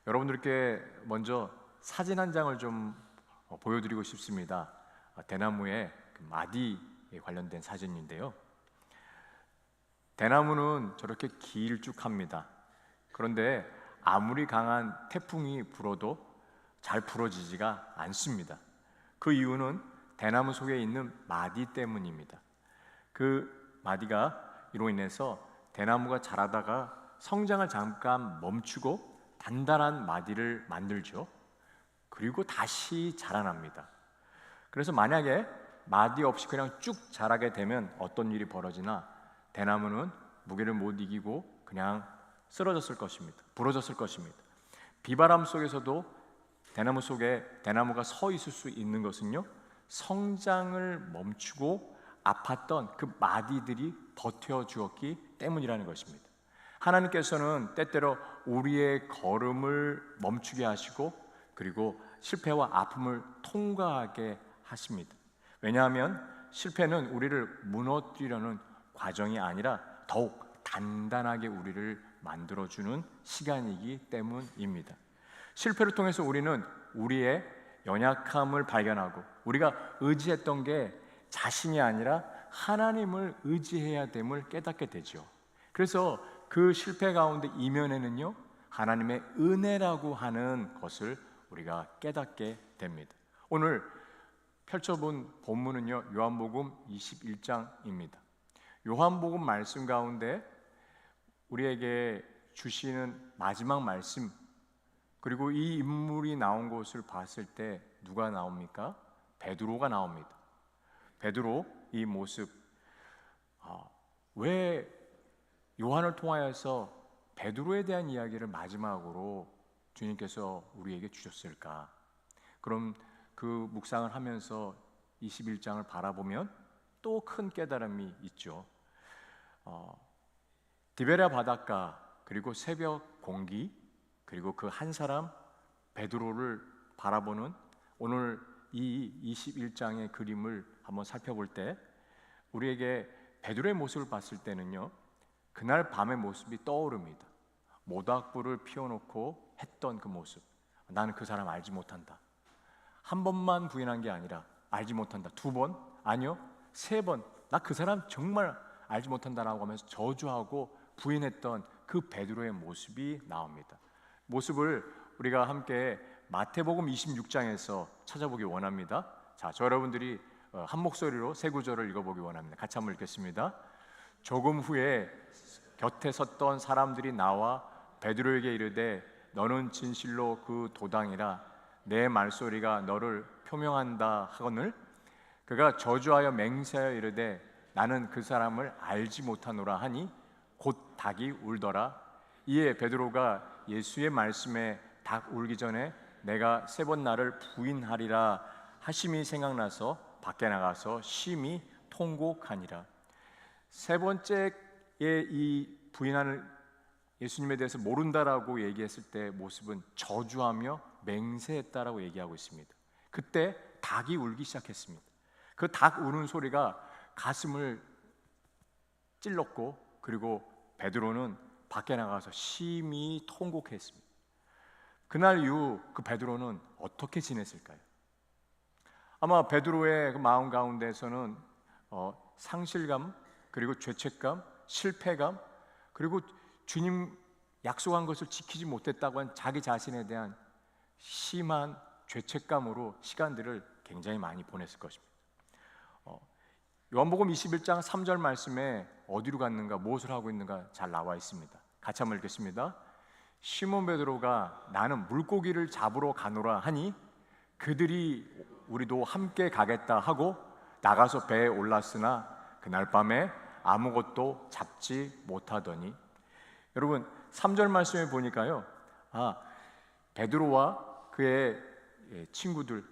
여러분들께 먼저 사진 한 장을 좀 보여드리고 싶습니다. 대나무의 마디에 관련된 사진인데요. 대나무는 저렇게 길쭉합니다. 그런데 아무리 강한 태풍이 불어도 잘 부러지지가 않습니다. 그 이유는 대나무 속에 있는 마디 때문입니다. 그 마디가 이로 인해서 대나무가 자라다가 성장을 잠깐 멈추고 단단한 마디를 만들죠. 그리고 다시 자라납니다. 그래서 만약에 마디 없이 그냥 쭉 자라게 되면 어떤 일이 벌어지나 대나무는 무게를 못 이기고 그냥 쓰러졌을 것입니다. 부러졌을 것입니다. 비바람 속에서도 대나무 속에 대나무가 서 있을 수 있는 것은요, 성장을 멈추고 아팠던 그 마디들이 버텨 주었기 때문이라는 것입니다. 하나님께서는 때때로 우리의 걸음을 멈추게 하시고 그리고 실패와 아픔을 통과하게 하십니다. 왜냐하면 실패는 우리를 무너뜨리려는 과정이 아니라 더욱 단단하게 우리를 만들어주는 시간이기 때문입니다. 실패를 통해서 우리는 우리의 연약함을 발견하고 우리가 의지했던 게 자신이 아니라 하나님을 의지해야 됨을 깨닫게 되죠. 그래서 그 실패 가운데 이면에는요, 하나님의 은혜라고 하는 것을 우리가 깨닫게 됩니다. 오늘 펼쳐본 본문은요, 요한복음 21장입니다. 요한복음 말씀 가운데 우리에게 주시는 마지막 말씀, 그리고 이 인물이 나온 것을 봤을 때 누가 나옵니까? 베드로가 나옵니다. 베드로 이 모습, 왜 요한을 통하여서 베드로에 대한 이야기를 마지막으로 주님께서 우리에게 주셨을까? 그럼 그 묵상을 하면서 21장을 바라보면 또 큰 깨달음이 있죠. 디베랴 바닷가, 그리고 새벽 공기, 그리고 그 한 사람 베드로를 바라보는 오늘 이 21장의 그림을 한번 살펴볼 때 우리에게 베드로의 모습을 봤을 때는요, 그날 밤의 모습이 떠오릅니다. 모닥불을 피워놓고 했던 그 모습, 나는 그 사람 알지 못한다. 한 번만 부인한 게 아니라 알지 못한다. 두 번? 아니요, 세 번. 나 그 사람 정말 알지 못한다라고 하면서 저주하고 부인했던 그 베드로의 모습이 나옵니다. 모습을 우리가 함께 마태복음 26장에서 찾아보기 원합니다. 자, 저 여러분들이 한 목소리로 세 구절을 읽어보기 원합니다. 같이 한번 읽겠습니다. 조금 후에 곁에 섰던 사람들이 나와 베드로에게 이르되 너는 진실로 그 도당이라 내 말소리가 너를 표명한다 하거늘 그가 저주하여 맹세하여 이르되 나는 그 사람을 알지 못하노라 하니 곧 닭이 울더라. 이에 베드로가 예수의 말씀에 닭 울기 전에 내가 세 번 나를 부인하리라 하심이 생각나서 밖에 나가서 심히 통곡하니라. 세 번째에 이 부인하는 예수님에 대해서 모른다라고 얘기했을 때 모습은 저주하며 맹세했다라고 얘기하고 있습니다. 그때 닭이 울기 시작했습니다. 그 닭 우는 소리가 가슴을 찔렀고 그리고 베드로는 밖에 나가서 심히 통곡했습니다. 그날 이후 그 베드로는 어떻게 지냈을까요? 아마 베드로의 그 마음 가운데서는 상실감, 그리고 죄책감, 실패감, 그리고 주님 약속한 것을 지키지 못했다고 한 자기 자신에 대한 심한 죄책감으로 시간들을 굉장히 많이 보냈을 것입니다. 요한복음 21장 3절 말씀에 어디로 갔는가, 무엇을 하고 있는가 잘 나와 있습니다. 같이 한번 읽겠습니다. 시몬 베드로가 나는 물고기를 잡으러 가노라 하니 그들이 우리도 함께 가겠다 하고 나가서 배에 올랐으나 그날 밤에 아무것도 잡지 못하더니. 여러분 3절 말씀에 보니까요, 베드로와 그의 친구들,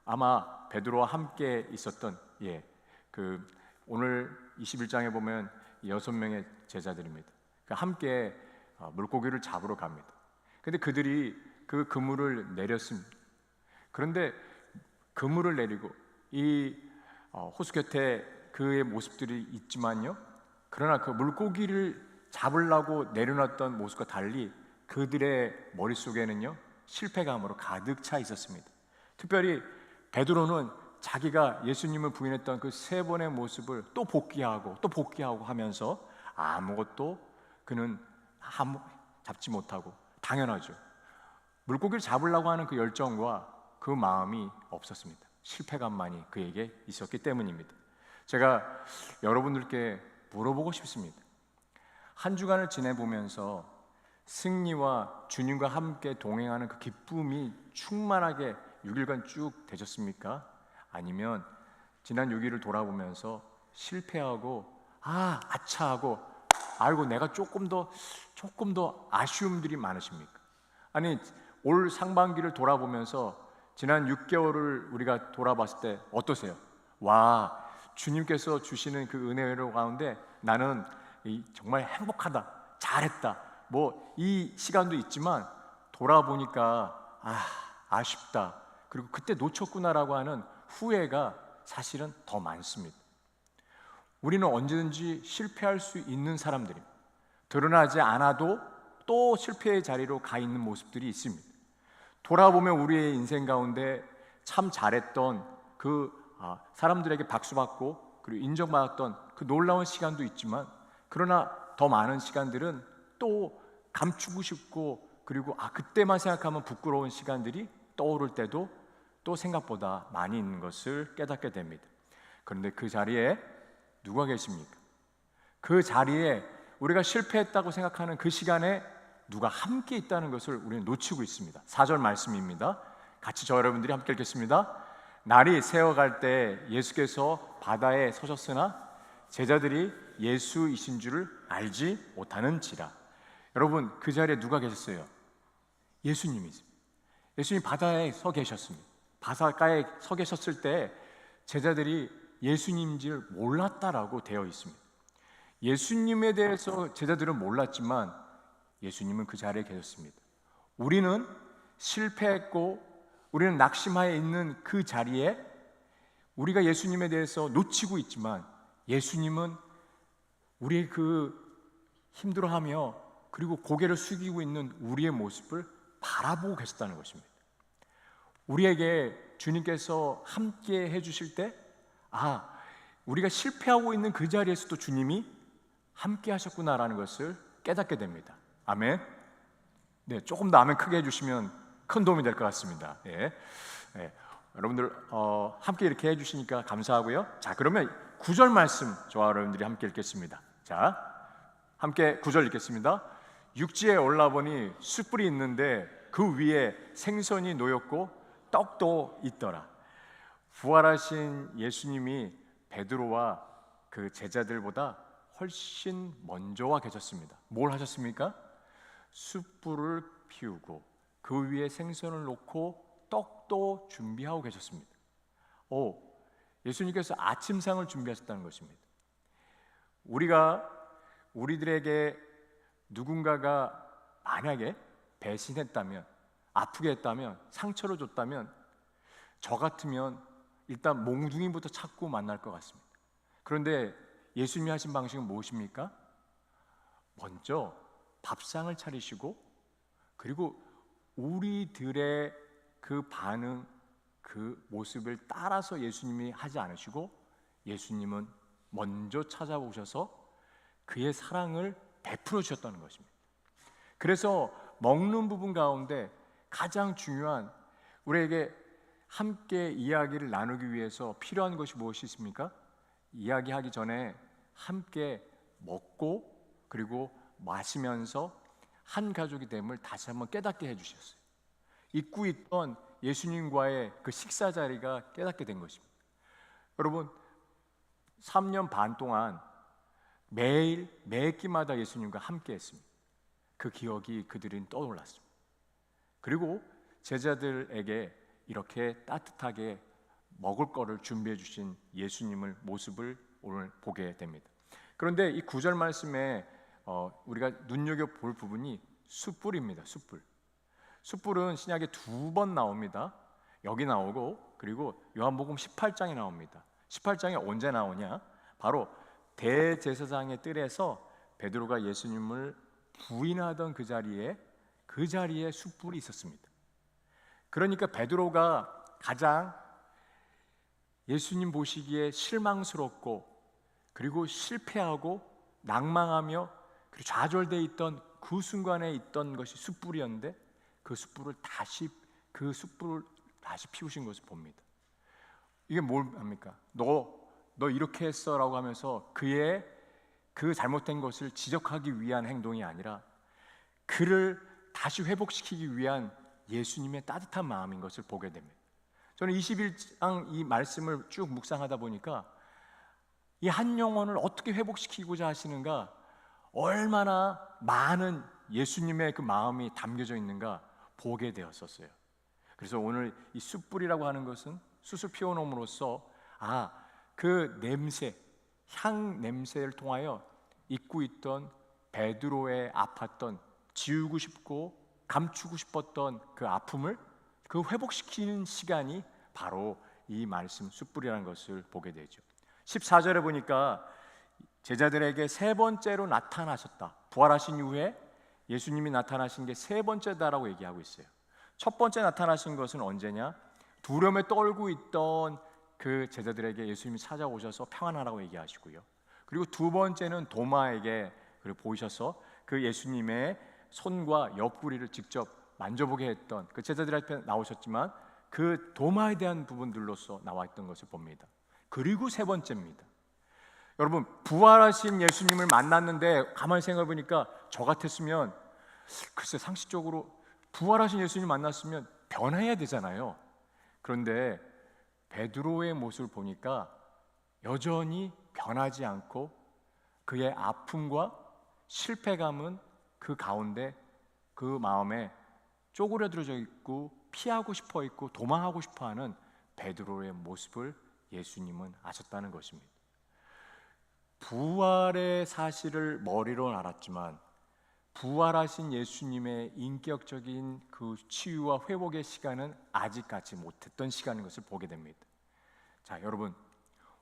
아마 베드로와 함께 있었던 오늘 21장에 보면 6명의 제자들입니다. 함께 물고기를 잡으러 갑니다. 근데 그들이 그 그물을 내렸습니다. 그런데 그물을 내리고 이 호수 곁에 그의 모습들이 있지만요, 그러나 그 물고기를 잡으려고 내려놨던 모습과 달리 그들의 머릿속에는요 실패감으로 가득 차 있었습니다. 특별히 베드로는 자기가 예수님을 부인했던 그 세 번의 모습을 또 복귀하고 하면서 아무것도 그는 잡지 못하고, 당연하죠, 물고기를 잡으려고 하는 그 열정과 그 마음이 없었습니다. 실패감만이 그에게 있었기 때문입니다. 제가 여러분들께 물어보고 싶습니다. 한 주간을 지내보면서 승리와 주님과 함께 동행하는 그 기쁨이 충만하게 6일간 쭉 되셨습니까? 아니면 지난 6일을 돌아보면서 실패하고 아차하고 아이고 내가 조금 더 아쉬움들이 많으십니까? 아니 올 상반기를 돌아보면서 지난 6개월을 우리가 돌아봤을 때 어떠세요? 와, 주님께서 주시는 그 은혜로 가운데 나는 정말 행복하다, 잘했다, 뭐 이 시간도 있지만 돌아보니까 아쉽다, 그리고 그때 놓쳤구나라고 하는 후회가 사실은 더 많습니다. 우리는 언제든지 실패할 수 있는 사람들입니다. 드러나지 않아도 또 실패의 자리로 가 있는 모습들이 있습니다. 돌아보면 우리의 인생 가운데 참 잘했던 그 사람들에게 박수받고 그리고 인정받았던 그 놀라운 시간도 있지만, 그러나 더 많은 시간들은 또 감추고 싶고, 그리고 그때만 생각하면 부끄러운 시간들이 떠오를 때도 또 생각보다 많이 있는 것을 깨닫게 됩니다. 그런데 그 자리에 누가 계십니까? 그 자리에 우리가 실패했다고 생각하는 그 시간에 누가 함께 있다는 것을 우리는 놓치고 있습니다. 4절 말씀입니다. 같이 저 여러분들이 함께 읽겠습니다. 날이 새어갈 때 예수께서 바다에 서셨으나 제자들이 예수이신 줄을 알지 못하는지라. 여러분, 그 자리에 누가 계셨어요? 예수님이십니다. 예수님 바다에 서 계셨습니다. 바닷가에 서 계셨을 때 제자들이 예수님인지를 몰랐다라고 되어 있습니다. 예수님에 대해서 제자들은 몰랐지만 예수님은 그 자리에 계셨습니다. 우리는 실패했고 우리는 낙심하에 있는 그 자리에 우리가 예수님에 대해서 놓치고 있지만, 예수님은 우리의 그 힘들어하며 그리고 고개를 숙이고 있는 우리의 모습을 바라보고 계셨다는 것입니다. 우리에게 주님께서 함께 해주실 때 우리가 실패하고 있는 그 자리에서도 주님이 함께 하셨구나라는 것을 깨닫게 됩니다. 아멘. 네, 조금 더 아멘 크게 해주시면 큰 도움이 될 것 같습니다. 여러분들 함께 이렇게 해주시니까 감사하고요. 자, 그러면 9절 말씀 저와 여러분들이 함께 읽겠습니다. 자, 함께 9절 읽겠습니다. 육지에 올라보니 숯불이 있는데 그 위에 생선이 놓였고 떡도 있더라. 부활하신 예수님이 베드로와 그 제자들보다 훨씬 먼저 와 계셨습니다. 뭘 하셨습니까? 숯불을 피우고 그 위에 생선을 놓고 떡도 준비하고 계셨습니다. 예수님께서 아침상을 준비하셨다는 것입니다. 우리들에게 누군가가 만약에 배신했다면, 아프게 했다면, 상처를 줬다면, 저 같으면 일단 몽둥이부터 찾고 만날 것 같습니다. 그런데 예수님이 하신 방식은 무엇입니까? 먼저 밥상을 차리시고, 그리고 우리들의 그 반응, 그 모습을 따라서 예수님이 하지 않으시고, 예수님은 먼저 찾아오셔서 그의 사랑을 베풀어 주셨다는 것입니다. 그래서 먹는 부분 가운데 가장 중요한, 우리에게 함께 이야기를 나누기 위해서 필요한 것이 무엇이 있습니까? 이야기하기 전에 함께 먹고 그리고 마시면서 한 가족이 됨을 다시 한번 깨닫게 해주셨어요. 잊고 있던 예수님과의 그 식사 자리가 깨닫게 된 것입니다. 여러분, 3년 반 동안 매일 매 끼마다 예수님과 함께 했습니다. 그 기억이 그들은 떠올랐습니다. 그리고 제자들에게 이렇게 따뜻하게 먹을 거를 준비해 주신 예수님을 모습을 오늘 보게 됩니다. 그런데 이 9절 말씀에 우리가 눈여겨볼 부분이 숯불입니다. 숯불은 신약에 2번 나옵니다. 여기 나오고 그리고 요한복음 18장에 나옵니다. 18장에 언제 나오냐? 바로 대제사장의 뜰에서 베드로가 예수님을 부인하던 그 자리에 그 자리에 숯불이 있었습니다. 그러니까 베드로가 가장 예수님 보시기에 실망스럽고 그리고 실패하고 낭망하며 그리고 좌절되어 있던 그 순간에 있던 것이 숯불이었는데 그 숯불을 다시 피우신 것을 봅니다. 이게 뭘 합니까? 너 이렇게 했어라고 하면서 그의 그 잘못된 것을 지적하기 위한 행동이 아니라 그를 다시 회복시키기 위한 예수님의 따뜻한 마음인 것을 보게 됩니다. 저는 21장 이 말씀을 쭉 묵상하다 보니까 이 한 영혼을 어떻게 회복시키고자 하시는가, 얼마나 많은 예수님의 그 마음이 담겨져 있는가 보게 되었었어요. 그래서 오늘 이 숯불이라고 하는 것은 숯을 피워놓음으로써 그 냄새, 향 냄새를 통하여 잊고 있던 베드로의 아팠던, 지우고 싶고 감추고 싶었던 그 아픔을 그 회복시키는 시간이 바로 이 말씀 숯불이라는 것을 보게 되죠. 14절에 보니까 제자들에게 세 번째로 나타나셨다. 부활하신 이후에 예수님이 나타나신 게 세 번째다라고 얘기하고 있어요. 첫 번째 나타나신 것은 언제냐? 두려움에 떨고 있던 그 제자들에게 예수님이 찾아오셔서 평안하라고 얘기하시고요. 그리고 두 번째는 도마에게 보이셔서 그 예수님의 손과 옆구리를 직접 만져보게 했던 그 제자들 앞에 나오셨지만 그 도마에 대한 부분들로서 나와 있던 것을 봅니다. 그리고 세 번째입니다. 여러분, 부활하신 예수님을 만났는데 가만히 생각해 보니까 저 같았으면 글쎄 상식적으로 부활하신 예수님 만났으면 변해야 되잖아요. 그런데 베드로의 모습을 보니까 여전히 변하지 않고 그의 아픔과 실패감은 그 가운데 그 마음에 쪼그려들어져 있고 피하고 싶어 있고 도망하고 싶어하는 베드로의 모습을 예수님은 아셨다는 것입니다. 부활의 사실을 머리로 알았지만 부활하신 예수님의 인격적인 그 치유와 회복의 시간은 아직 갖지 못했던 시간인 것을 보게 됩니다. 자, 여러분,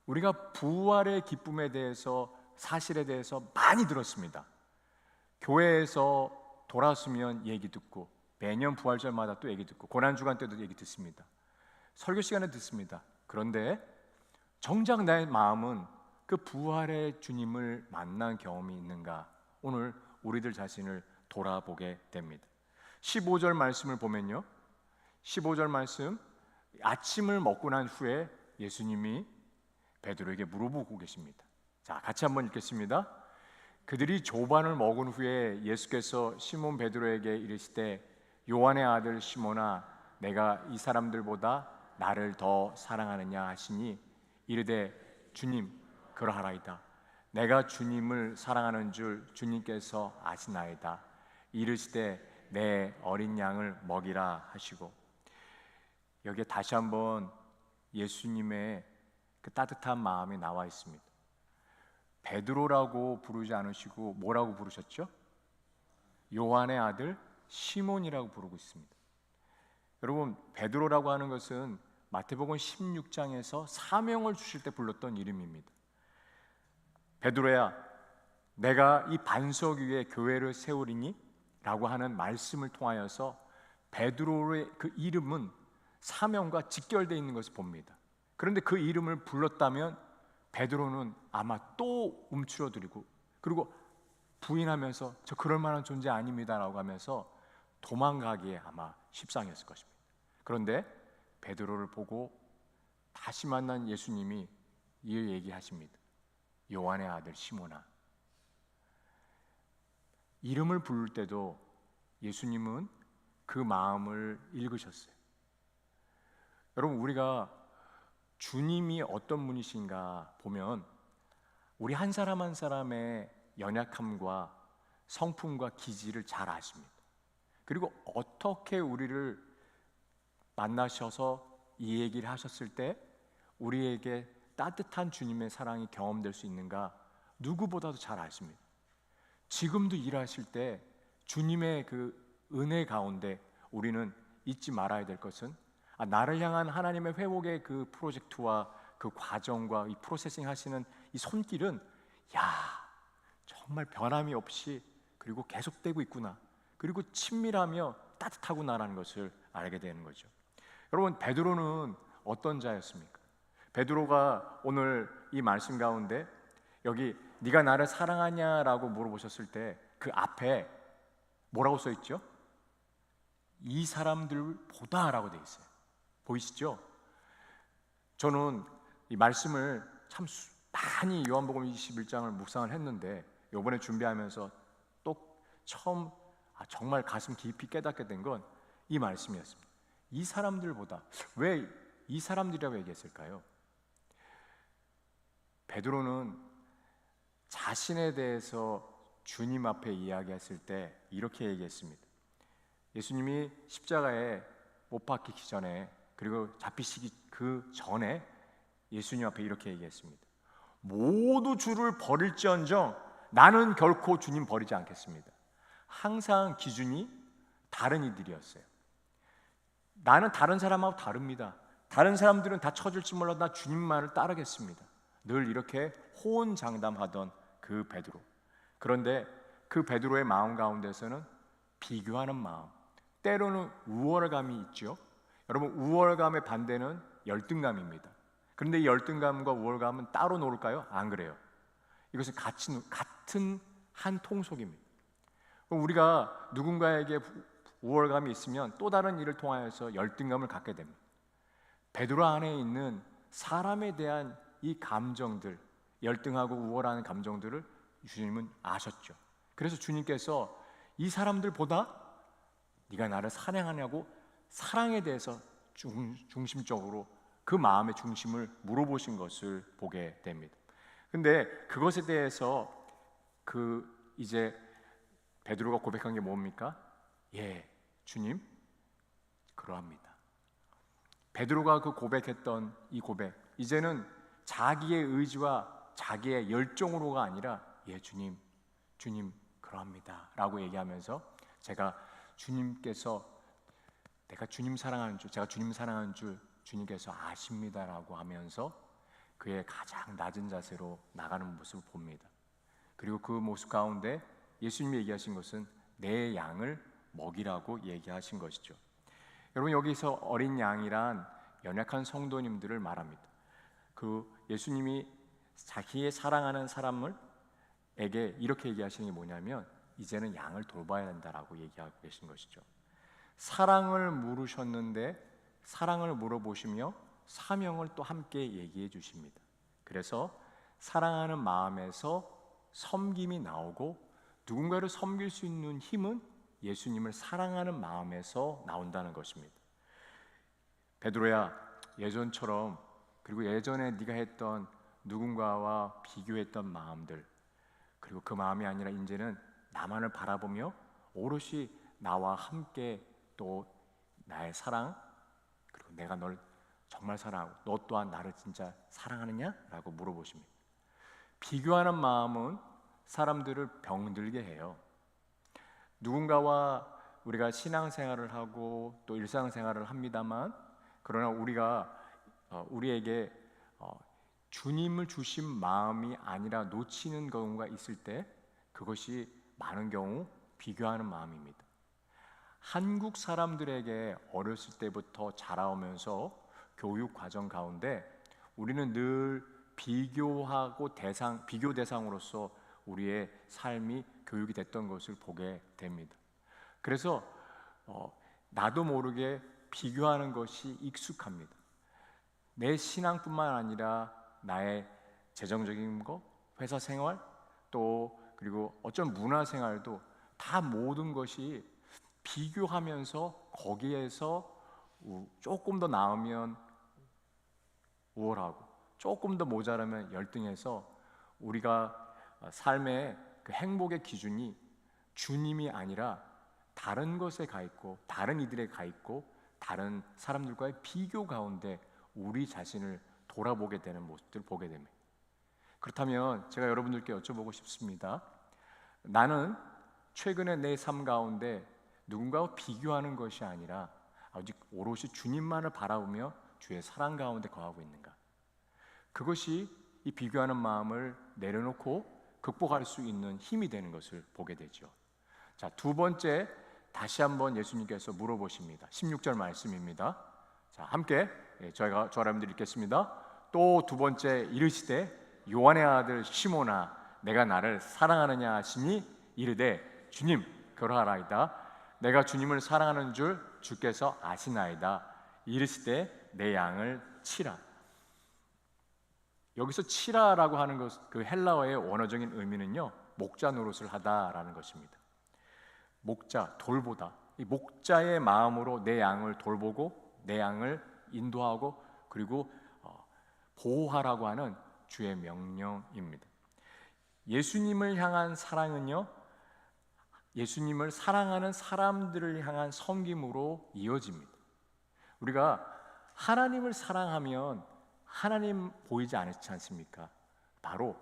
우리가 부활의 기쁨에 대해서, 사실에 대해서 많이 들었습니다. 교회에서 돌아서면 얘기 듣고, 매년 부활절마다 또 얘기 듣고, 고난주간 때도 얘기 듣습니다. 설교 시간에 듣습니다. 그런데 정작 나의 마음은 그 부활의 주님을 만난 경험이 있는가? 오늘 우리들 자신을 돌아보게 됩니다. 15절 말씀을 보면요, 15절 말씀, 아침을 먹고 난 후에 예수님이 베드로에게 물어보고 계십니다. 자, 같이 한번 읽겠습니다. 그들이 조반을 먹은 후에 예수께서 시몬 베드로에게 이르시되 요한의 아들 시몬아, 내가 이 사람들보다 나를 더 사랑하느냐 하시니 이르되 주님, 그러하나이다. 내가 주님을 사랑하는 줄 주님께서 아시나이다. 이르시되 내 어린 양을 먹이라 하시고, 여기에 다시 한번 예수님의 그 따뜻한 마음이 나와 있습니다. 베드로라고 부르지 않으시고 뭐라고 부르셨죠? 요한의 아들 시몬이라고 부르고 있습니다. 여러분, 베드로라고 하는 것은 마태복음 16장에서 사명을 주실 때 불렀던 이름입니다. 베드로야, 내가 이 반석 위에 교회를 세우리니 라고 하는 말씀을 통하여서 베드로의 그 이름은 사명과 직결되어 있는 것을 봅니다. 그런데 그 이름을 불렀다면 베드로는 아마 또 움츠러들고, 그리고 부인하면서 저 그럴 만한 존재 아닙니다 라고 하면서 도망가기에 아마 십상이었을 것입니다. 그런데 베드로를 보고 다시 만난 예수님이 이 얘기하십니다. 요한의 아들 시몬아. 이름을 부를 때도 예수님은 그 마음을 읽으셨어요. 여러분, 우리가 주님이 어떤 분이신가 보면 우리 한 사람 한 사람의 연약함과 성품과 기질을 잘 아십니다. 그리고 어떻게 우리를 만나셔서 이 얘기를 하셨을 때 우리에게 따뜻한 주님의 사랑이 경험될 수 있는가 누구보다도 잘 아십니다. 지금도 일하실 때 주님의 그 은혜 가운데 우리는 잊지 말아야 될 것은 나를 향한 하나님의 회복의 그 프로젝트와 그 과정과 이 프로세싱 하시는 이 손길은 정말 변함이 없이 그리고 계속되고 있구나. 그리고 친밀하며 따뜻하구나라는 것을 알게 되는 거죠. 여러분, 베드로는 어떤 자였습니까? 베드로가 오늘 이 말씀 가운데 여기 네가 나를 사랑하냐라고 물어보셨을 때 그 앞에 뭐라고 써 있죠? 이 사람들보다라고 돼 있어요. 보이시죠? 저는 이 말씀을 참 많이 요한복음 21장을 묵상을 했는데 이번에 준비하면서 또 처음 정말 가슴 깊이 깨닫게 된 건 이 말씀이었습니다. 이 사람들보다. 왜 이 사람들이라고 얘기했을까요? 베드로는 자신에 대해서 주님 앞에 이야기했을 때 이렇게 얘기했습니다. 예수님이 십자가에 못 박히기 전에, 그리고 잡히시기 그 전에 예수님 앞에 이렇게 얘기했습니다. 모두 주를 버릴지언정 나는 결코 주님 버리지 않겠습니다. 항상 기준이 다른 이들이었어요. 나는 다른 사람하고 다릅니다. 다른 사람들은 다 쳐질지 몰라도 나 주님만을 따르겠습니다. 늘 이렇게 호언장담하던 그 베드로. 그런데 그 베드로의 마음 가운데서는 비교하는 마음, 때로는 우월감이 있죠. 여러분, 우월감의 반대는 열등감입니다. 그런데 이 열등감과 우월감은 따로 놀까요? 안 그래요. 이것은 같은 한 통속입니다. 우리가 누군가에게 우월감이 있으면 또 다른 일을 통하여서 열등감을 갖게 됩니다. 베드로 안에 있는 사람에 대한 이 감정들, 열등하고 우월한 감정들을 주님은 아셨죠. 그래서 주님께서 이 사람들보다 네가 나를 사랑하냐고 사랑에 대해서 중심적으로 그 마음의 중심을 물어보신 것을 보게 됩니다. 근데 그것에 대해서 이제 베드로가 고백한 게 뭡니까? 예, 주님, 그러합니다. 베드로가 그 고백했던 이 고백, 이제는 자기의 의지와 자기의 열정으로가 아니라 예, 주님 그러합니다 라고 얘기하면서 제가 주님 사랑하는 줄, 제가 주님 사랑하는 줄 주님께서 아십니다라고 하면서 그의 가장 낮은 자세로 나가는 모습을 봅니다. 그리고 그 모습 가운데 예수님이 얘기하신 것은 내 양을 먹이라고 얘기하신 것이죠. 여러분, 여기서 어린 양이란 연약한 성도님들을 말합니다. 그 예수님이 자기의 사랑하는 사람에게 이렇게 얘기하시는 게 뭐냐면 이제는 양을 돌봐야 된다라고 얘기하고 계신 것이죠. 사랑을 물으셨는데 사랑을 물어보시며 사명을 또 함께 얘기해 주십니다. 그래서 사랑하는 마음에서 섬김이 나오고 누군가를 섬길 수 있는 힘은 예수님을 사랑하는 마음에서 나온다는 것입니다. 베드로야, 예전처럼, 그리고 예전에 네가 했던 누군가와 비교했던 마음들, 그리고 그 마음이 아니라 이제는 나만을 바라보며 오롯이 나와 함께 또 나의 사랑, 그리고 내가 널 정말 사랑하고 너 또한 나를 진짜 사랑하느냐? 라고 물어보십니다. 비교하는 마음은 사람들을 병들게 해요. 누군가와 우리가 신앙생활을 하고 또 일상생활을 합니다만, 그러나 우리에게 주님을 주신 마음이 아니라 놓치는 경우가 있을 때 그것이 많은 경우 비교하는 마음입니다. 한국 사람들에게 어렸을 때부터 자라오면서 교육 과정 가운데 우리는 늘 비교하고 비교 대상으로서 우리의 삶이 교육이 됐던 것을 보게 됩니다. 그래서 나도 모르게 비교하는 것이 익숙합니다. 내 신앙뿐만 아니라 나의 재정적인 것, 회사 생활, 또 그리고 어떤 문화 생활도 다 모든 것이 비교하면서 거기에서 조금 더 나으면 우월하고 조금 더 모자라면 열등해서 우리가 삶의 그 행복의 기준이 주님이 아니라 다른 것에 가 있고 다른 이들에 가 있고 다른 사람들과의 비교 가운데 우리 자신을 돌아보게 되는 모습들을 보게 됩니다. 그렇다면 제가 여러분들께 여쭤보고 싶습니다. 나는 최근에 내 삶 가운데 누군가와 비교하는 것이 아니라 오직 오롯이 주님만을 바라보며 주의 사랑 가운데 거하고 있는가? 그것이 이 비교하는 마음을 내려놓고 극복할 수 있는 힘이 되는 것을 보게 되죠. 자, 두 번째, 다시 한번 예수님께서 물어보십니다. 16절 말씀입니다. 자, 함께 저와 여러분들 읽겠습니다. 또 두 번째 이르시되 요한의 아들 시몬아 내가 나를 사랑하느냐 하시니 이르되 주님 그러하라이다. 내가 주님을 사랑하는 줄 주께서 아시나이다. 이르시되 내 양을 치라. 여기서 치라라고 하는 것, 그 헬라어의 원어적인 의미는요, 목자 노릇을 하다라는 것입니다. 목자, 돌보다. 이 목자의 마음으로 내 양을 돌보고 내 양을 인도하고 그리고 보호하라고 하는 주의 명령입니다. 예수님을 향한 사랑은요, 예수님을 사랑하는 사람들을 향한 섬김으로 이어집니다. 우리가 하나님을 사랑하면 하나님 보이지 않지 않습니까? 바로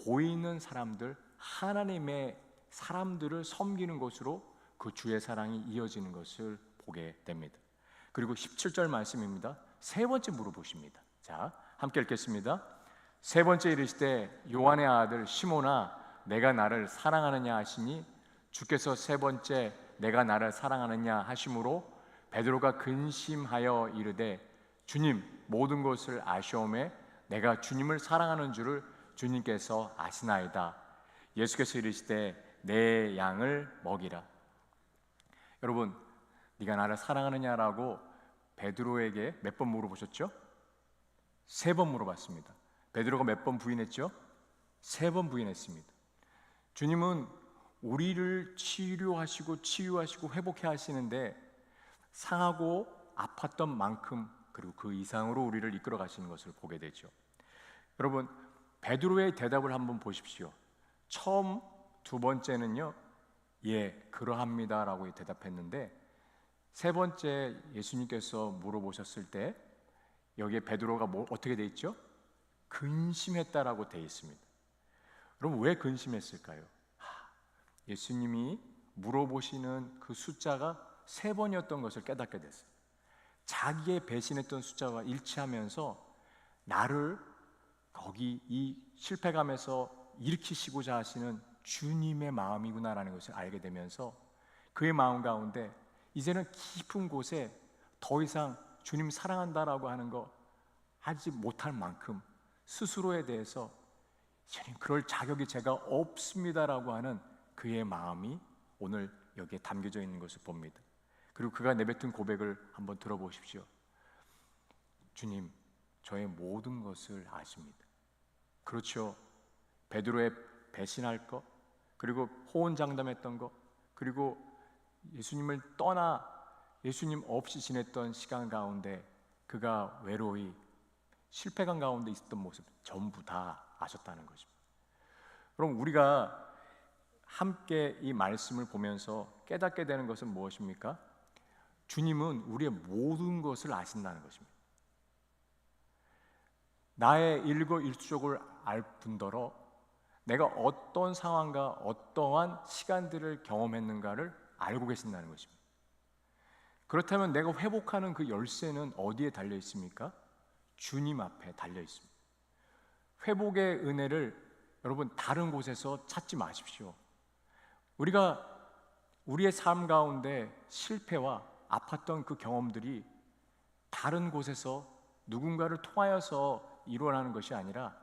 보이는 사람들, 하나님의 사람들을 섬기는 것으로 그 주의 사랑이 이어지는 것을 보게 됩니다. 그리고 17절 말씀입니다. 세 번째 물어보십니다. 자, 함께 읽겠습니다. 세 번째 이르시되 요한의 아들 시몬아 내가 나를 사랑하느냐 하시니 주께서 세 번째 내가 나를 사랑하느냐 하심으로 베드로가 근심하여 이르되 주님 모든 것을 아시오매 내가 주님을 사랑하는 줄을 주님께서 아시나이다. 예수께서 이르시되 내 양을 먹이라. 여러분, 네가 나를 사랑하느냐라고 베드로에게 몇 번 물어보셨죠? 세 번 물어봤습니다. 베드로가 몇 번 부인했죠? 세 번 부인했습니다. 주님은 우리를 치료하시고 치유하시고 회복해 하시는데 상하고 아팠던 만큼 그리고 그 이상으로 우리를 이끌어 가시는 것을 보게 되죠. 여러분, 베드로의 대답을 한번 보십시오. 처음 두 번째는요, 예, 그러합니다라고 대답했는데 세 번째 예수님께서 물어보셨을 때 여기에 베드로가 어떻게 돼 있죠? 근심했다라고 돼 있습니다. 여러분, 왜 근심했을까요? 예수님이 물어보시는 그 숫자가 세 번이었던 것을 깨닫게 됐어요. 자기의 배신했던 숫자와 일치하면서 나를 거기 이 실패감에서 일으키시고자 하시는 주님의 마음이구나라는 것을 알게 되면서 그의 마음 가운데 이제는 깊은 곳에 더 이상 주님 사랑한다라고 하는 거 하지 못할 만큼 스스로에 대해서 주님 그럴 자격이 제가 없습니다라고 하는 그의 마음이 오늘 여기에 담겨져 있는 것을 봅니다. 그리고 그가 내뱉은 고백을 한번 들어보십시오. 주님, 저의 모든 것을 아십니다. 그렇죠. 베드로의 배신할 것, 그리고 호언장담했던 것, 그리고 예수님을 떠나 예수님 없이 지냈던 시간 가운데 그가 외로이 실패감 가운데 있었던 모습 전부 다 아셨다는 것입니다. 그럼 우리가 함께 이 말씀을 보면서 깨닫게 되는 것은 무엇입니까? 주님은 우리의 모든 것을 아신다는 것입니다. 나의 일거일투족을 알 뿐더러 내가 어떤 상황과 어떠한 시간들을 경험했는가를 알고 계신다는 것입니다. 그렇다면 내가 회복하는 그 열쇠는 어디에 달려 있습니까? 주님 앞에 달려 있습니다. 회복의 은혜를 여러분 다른 곳에서 찾지 마십시오. 우리가 우리의 삶 가운데 실패와 아팠던 그 경험들이 다른 곳에서 누군가를 통하여서 일어나는 것이 아니라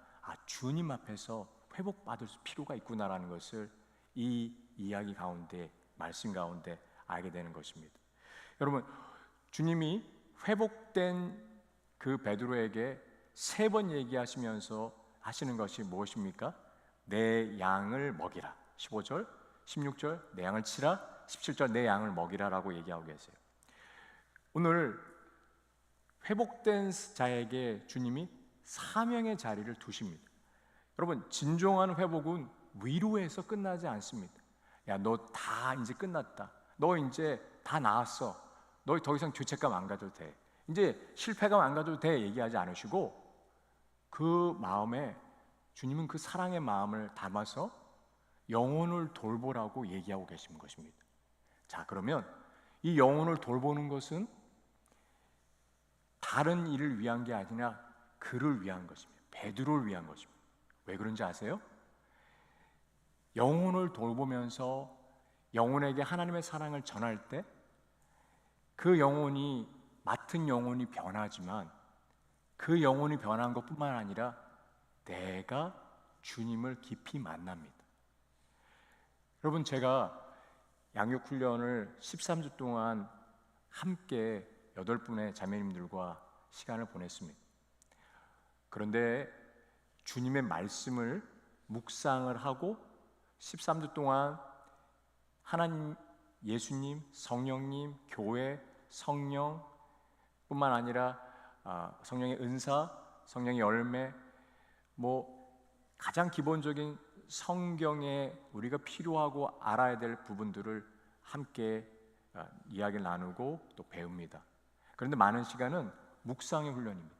주님 앞에서 회복받을 필요가 있구나라는 것을 이 이야기 가운데 말씀 가운데 알게 되는 것입니다. 여러분, 주님이 회복된 그 베드로에게 세 번 얘기하시면서 하시는 것이 무엇입니까? 내 양을 먹이라. 15절, 16절 내 양을 치라, 17절 내 양을 먹이라라고 얘기하고 계세요. 오늘 회복된 자에게 주님이 사명의 자리를 두십니다. 여러분, 진정한 회복은 위로에서 끝나지 않습니다. 야, 너 다 이제 끝났다. 너 이제 다 나았어. 너 더 이상 죄책감 안 가져도 돼. 이제 실패감 안 가져도 돼. 얘기하지 않으시고 그 마음에 주님은 그 사랑의 마음을 담아서 영혼을 돌보라고 얘기하고 계신 것입니다. 자, 그러면 이 영혼을 돌보는 것은 다른 일을 위한 게 아니라 그를 위한 것입니다. 베드로를 위한 것입니다. 왜 그런지 아세요? 영혼을 돌보면서 영혼에게 하나님의 사랑을 전할 때 그 영혼이 맡은 영혼이 변하지만 그 영혼이 변한 것뿐만 아니라 내가 주님을 깊이 만납니다. 여러분, 제가 양육훈련을 13주 동안 함께 8분의 자매님들과 시간을 보냈습니다. 그런데 주님의 말씀을 묵상을 하고 13주 동안 하나님, 예수님, 성령님, 교회, 성령 뿐만 아니라 성령의 은사, 성령의 열매, 가장 기본적인 성경에 우리가 필요하고 알아야 될 부분들을 함께 이야기를 나누고 또 배웁니다. 그런데 많은 시간은 묵상의 훈련입니다.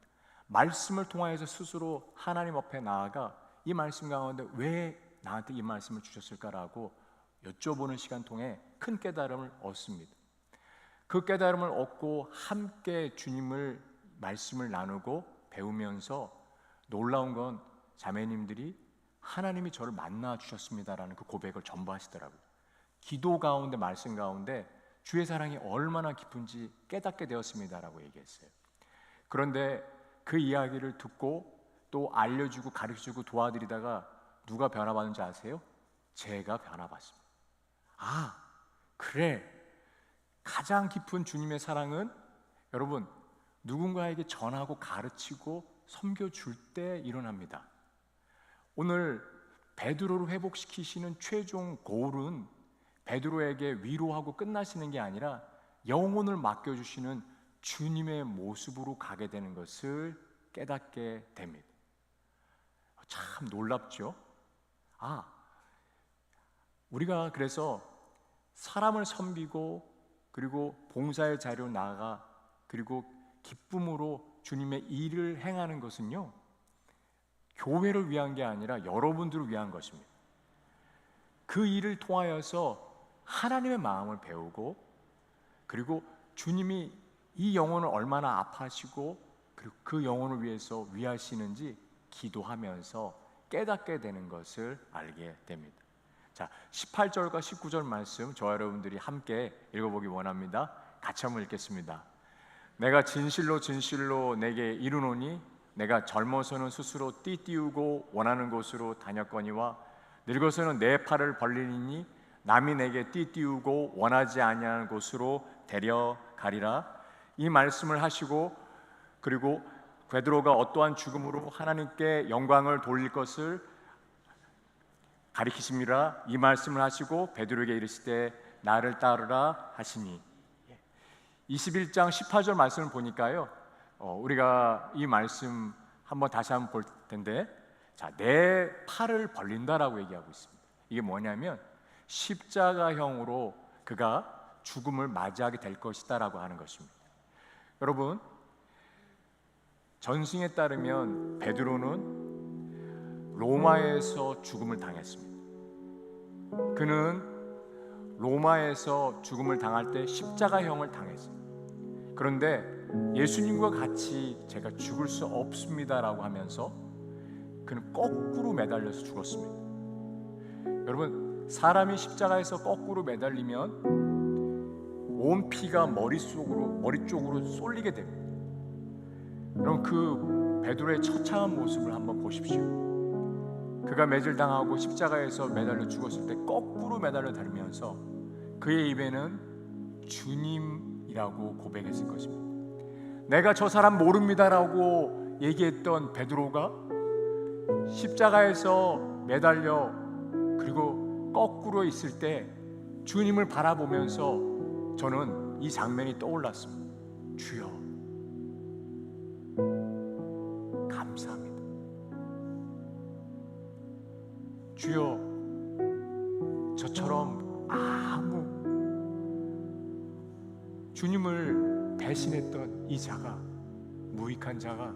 말씀을 통하여서 스스로 하나님 앞에 나아가 이 말씀 가운데 왜 나한테 이 말씀을 주셨을까라고 여쭤보는 시간 통해 큰 깨달음을 얻습니다. 그 깨달음을 얻고 함께 주님을 말씀을 나누고 배우면서 놀라운 건 자매님들이 하나님이 저를 만나 주셨습니다라는 그 고백을 전부하시더라고요. 기도 가운데, 말씀 가운데 주의 사랑이 얼마나 깊은지 깨닫게 되었습니다라고 얘기했어요. 그런데 그 이야기를 듣고 또 알려주고 가르쳐주고 도와드리다가 누가 변화받는지 아세요? 제가 변화받습니다. 그래, 가장 깊은 주님의 사랑은 여러분 누군가에게 전하고 가르치고 섬겨줄 때 일어납니다. 오늘 베드로를 회복시키시는 최종 골은 베드로에게 위로하고 끝나시는 게 아니라 영혼을 맡겨주시는 주님의 모습으로 가게 되는 것을 깨닫게 됩니다. 참 놀랍죠? 우리가 그래서 사람을 섬기고 그리고 봉사의 자리로 나아가 그리고 기쁨으로 주님의 일을 행하는 것은요, 교회를 위한 게 아니라 여러분들을 위한 것입니다. 그 일을 통하여서 하나님의 마음을 배우고 그리고 주님이 이 영혼을 얼마나 아파하시고 그리고 그 영혼을 위해서 위하시는지 기도하면서 깨닫게 되는 것을 알게 됩니다. 자, 18절과 19절 말씀 저와 여러분들이 함께 읽어보기 원합니다. 같이 한번 읽겠습니다. 내가 진실로 진실로 내게 이르노니 내가 젊어서는 스스로 띠띠우고 원하는 곳으로 다녔거니와 늙어서는 내 팔을 벌리니 남이 내게 띠띠우고 원하지 아니하는 곳으로 데려가리라. 이 말씀을 하시고 그리고 베드로가 어떠한 죽음으로 하나님께 영광을 돌릴 것을 가리키심이라. 이 말씀을 하시고 베드로에게 이르시되 나를 따르라 하시니. 21장 18절 말씀을 보니까요, 우리가 이 말씀 다시 한번 볼 텐데, 내 팔을 벌린다라고 얘기하고 있습니다. 이게 뭐냐면 십자가형으로 그가 죽음을 맞이하게 될 것이다라고 하는 것입니다. 여러분, 전승에 따르면 베드로는 로마에서 죽음을 당했습니다. 그는 로마에서 죽음을 당할 때 십자가형을 당했습니다. 그런데 예수님과 같이 제가 죽을 수 없습니다라고 하면서 그는 거꾸로 매달려서 죽었습니다. 여러분, 사람이 십자가에서 거꾸로 매달리면 온 피가 머리 쪽으로 쏠리게 됩니다. 여러분, 그 베드로의 처참한 모습을 한번 보십시오. 그가 매질당하고 십자가에서 매달려 죽었을 때 거꾸로 매달려 다니면서 그의 입에는 주님이라고 고백했을 것입니다. 내가 저 사람 모릅니다라고 얘기했던 베드로가 십자가에서 매달려 그리고 거꾸로 있을 때 주님을 바라보면서 저는 이 장면이 떠올랐습니다. 주여, 감사합니다. 주여, 저처럼 아무 주님을 배신했던 이 자가, 무익한 자가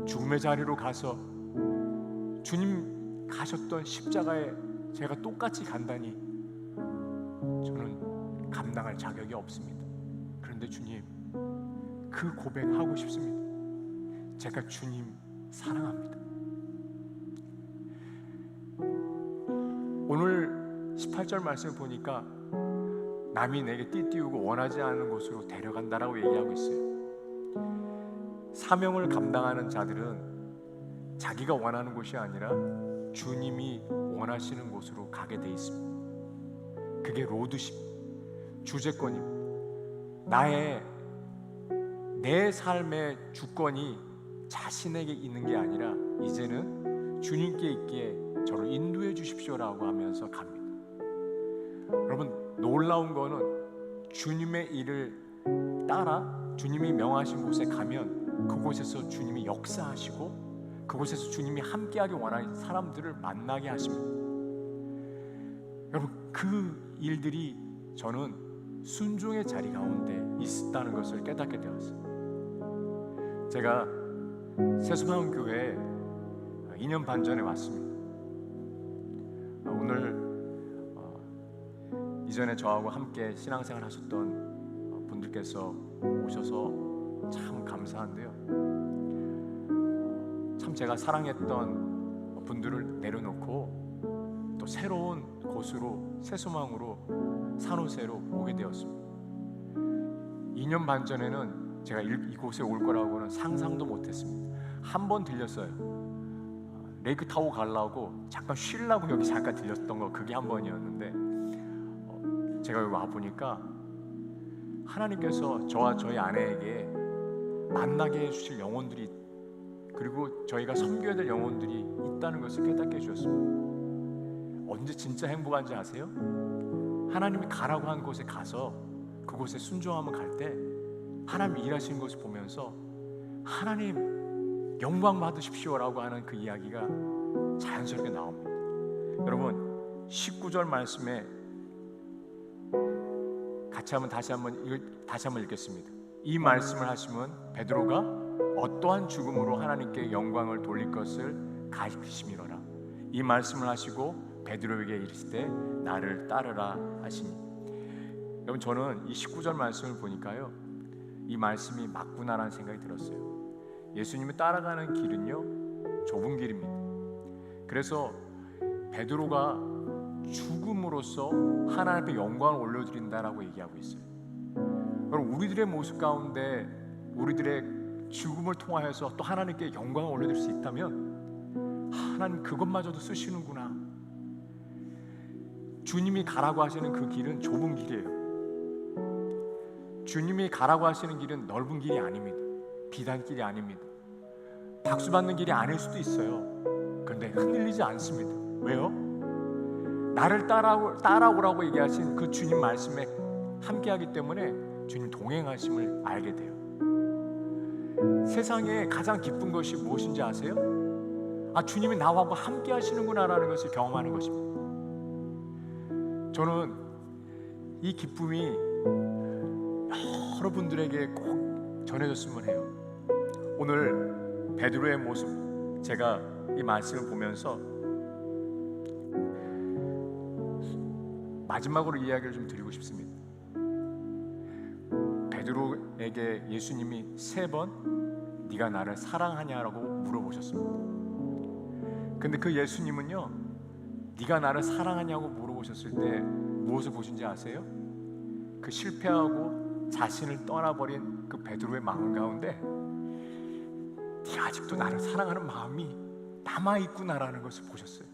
죽음의 자리로 가서 주님 가셨던 십자가에 제가 똑같이 간다니 저는 감당할 자격이 없습니다. 그런데 주님, 그 고백하고 싶습니다. 제가 주님 사랑합니다. 오늘 18절 말씀을 보니까 남이 내게 띠띠우고 원하지 않는 곳으로 데려간다라고 얘기하고 있어요. 사명을 감당하는 자들은 자기가 원하는 곳이 아니라 주님이 원하시는 곳으로 가게 돼 있습니다. 그게 로드십, 주재권입니다. 내 삶의 주권이 자신에게 있는 게 아니라 이제는 주님께 있기에 저를 인도해 주십시오라고 하면서 갑니다. 여러분, 놀라운 거는 주님의 일을 따라 주님이 명하신 곳에 가면 그곳에서 주님이 역사하시고 그곳에서 주님이 함께하기 원하는 사람들을 만나게 하십니다. 여러분, 그 일들이 저는 순종의 자리 가운데 있었다는 것을 깨닫게 되었어요. 제가 세수마음교회에 2년 반 전에 왔습니다. 오늘 이전에 저하고 함께 신앙생활 하셨던 분들께서 오셔서 참 감사한데요. 참 제가 사랑했던 분들을 내려놓고 또 새로운 곳으로 새소망으로 산호세로 오게 되었습니다. 2년 반 전에는 제가 이곳에 올 거라고는 상상도 못했습니다. 한 번 들렸어요. 레이크 타고 가려고 잠깐 쉬려고 여기 잠깐 들렸던 거 그게 한 번이었는데 제가 여기 와 보니까 하나님께서 저와 저희 아내에게 만나게 해주실 영혼들이 그리고 저희가 섬겨야 될 영혼들이 있다는 것을 깨닫게 해주셨습니다. 언제 진짜 행복한지 아세요? 하나님이 가라고 한 곳에 가서 그곳에 순종하면 갈 때 하나님 일하시는 것을 보면서 하나님 영광 받으십시오라고 하는 그 이야기가 자연스럽게 나옵니다. 여러분, 19절 말씀에 다시 한번 읽겠습니다. 이 말씀을 하시면 베드로가 어떠한 죽음으로 하나님께 영광을 돌릴 것을 가르치시미로라. 이 말씀을 하시고 베드로에게 이르시되 나를 따르라 하시니. 여러분, 저는 이 19절 말씀을 보니까요, 이 말씀이 맞구나라는 생각이 들었어요. 예수님을 따라가는 길은요 좁은 길입니다. 그래서 베드로가 죽음으로써 하나님 앞에 영광을 올려드린다라고 얘기하고 있어요. 여러분, 우리들의 모습 가운데 우리들의 죽음을 통하여서 또 하나님께 영광을 올려드릴 수 있다면 하나님 그것마저도 쓰시는구나. 주님이 가라고 하시는 그 길은 좁은 길이에요. 주님이 가라고 하시는 길은 넓은 길이 아닙니다. 비단길이 아닙니다. 박수 받는 길이 아닐 수도 있어요. 그런데 흔들리지 않습니다. 왜요? 나를 따라오라고 얘기하신 그 주님 말씀에 함께하기 때문에 주님 동행하심을 알게 돼요. 세상에 가장 기쁜 것이 무엇인지 아세요? 주님이 나와 함께 하시는구나라는 것을 경험하는 것입니다. 저는 이 기쁨이 여러분들에게 꼭 전해졌으면 해요. 오늘 베드로의 모습, 제가 이 말씀을 보면서 마지막으로 이야기를 좀 드리고 싶습니다. 베드로에게 예수님이 3번 네가 나를 사랑하냐라고 물어보셨습니다. 근데 그 예수님은요, 네가 나를 사랑하냐고 물어보셨을 때 무엇을 보신지 아세요? 그 실패하고 자신을 떠나버린 그 베드로의 마음 가운데 네가 아직도 나를 사랑하는 마음이 남아있구나라는 것을 보셨어요.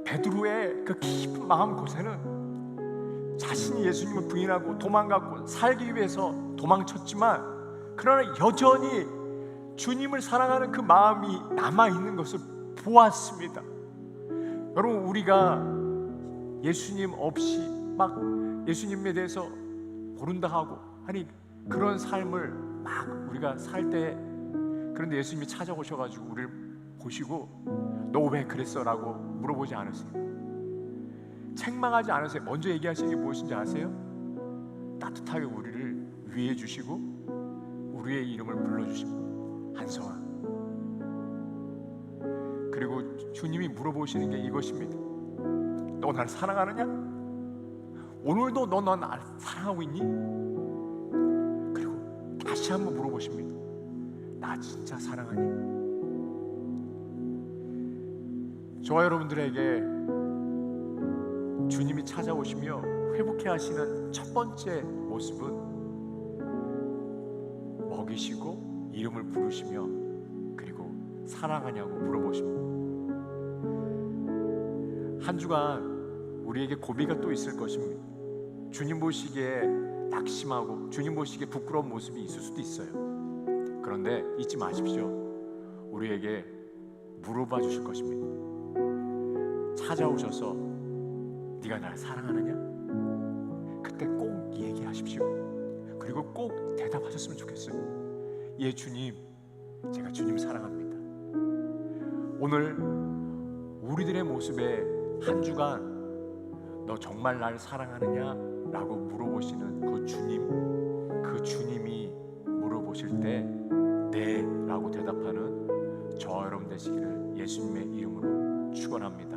베드로의 그 깊은 마음 곳에는 자신이 예수님을 부인하고 도망갔고 살기 위해서 도망쳤지만 그러나 여전히 주님을 사랑하는 그 마음이 남아있는 것을 보았습니다. 여러분, 우리가 예수님 없이 막 예수님에 대해서 모른다 하고 아니 그런 삶을 막 우리가 살 때, 그런데 예수님이 찾아오셔가지고 우리를 보시고 너 왜 그랬어? 라고 물어보지 않으세요. 책망하지 않으세요. 먼저 얘기하시는 게 무엇인지 아세요? 따뜻하게 우리를 위해 주시고 우리의 이름을 불러주십니다. 한성아. 그리고 주님이 물어보시는 게 이것입니다. 너 날 사랑하느냐? 오늘도 너 날 사랑하고 있니? 그리고 다시 한번 물어보십니다. 나 진짜 사랑하니? 저와 여러분들에게 주님이 찾아오시며 회복해 하시는 첫 번째 모습은 먹이시고 이름을 부르시며 그리고 사랑하냐고 물어보십니다. 한 주간 우리에게 고비가 또 있을 것입니다. 주님 보시기에 낙심하고 주님 보시기에 부끄러운 모습이 있을 수도 있어요. 그런데 잊지 마십시오. 우리에게 물어봐 주실 것입니다. 찾아오셔서 네가 나를 사랑하느냐? 그때 꼭 얘기하십시오. 그리고 꼭 대답하셨으면 좋겠어요. 예 주님, 제가 주님 사랑합니다. 오늘 우리들의 모습에 한 주간 너 정말 날 사랑하느냐? 라고 물어보시는 그 주님이 물어보실 때 네 라고 대답하는 저와 여러분 되시기를 예수님의 이름으로 축원합니다.